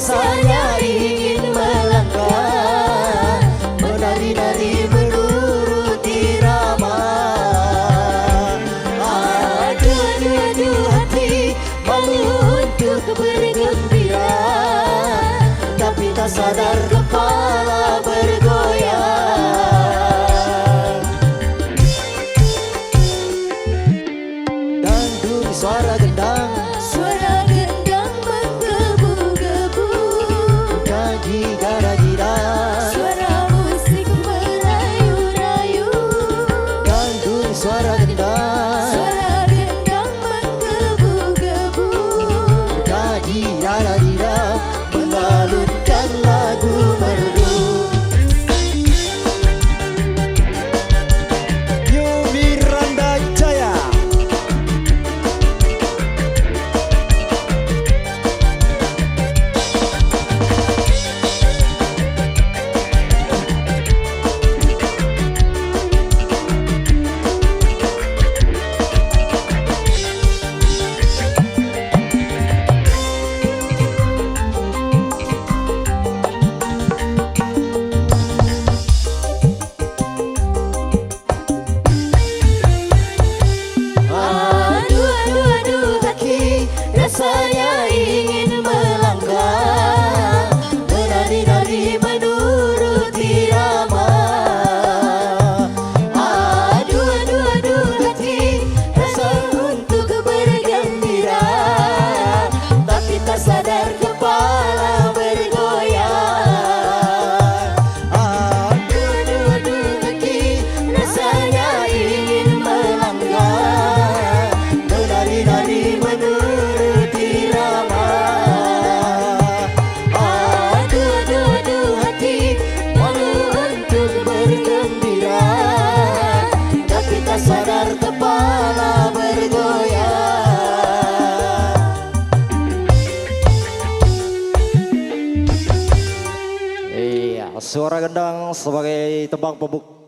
rasanya ingin melangkah, menari-nari menurut irama. Aduh, aduh, aduh hati malu untuk bergembira, tapi tak sadar kepala bergoyang. Dangdut suara gendang, Suara gendang menggebu-gebu, gaji gara-gira. suara musik merayu-rayu. Dangdut suara gendang, Suara gendang menggebu-gebu, gaji gara-gira, mengalunkan lagu merdu. Yumi Randa Jaya. aduh, aduh, aduh hati rasanya ingin melangkah, Menari-nari menurut irama. aduh, aduh, aduh hati rasa untuk bergembira, Tapi tak sadar kepala bergoyang. Aduh, aduh, aduh hati rasanya ingin melangkah, menari-nari menurut irama. Aduh, aduh, aduh hati malu untuk bergembira, tapi tak sadar kepala bergoyang. Iya, suara gendang sebagai tembang pembuk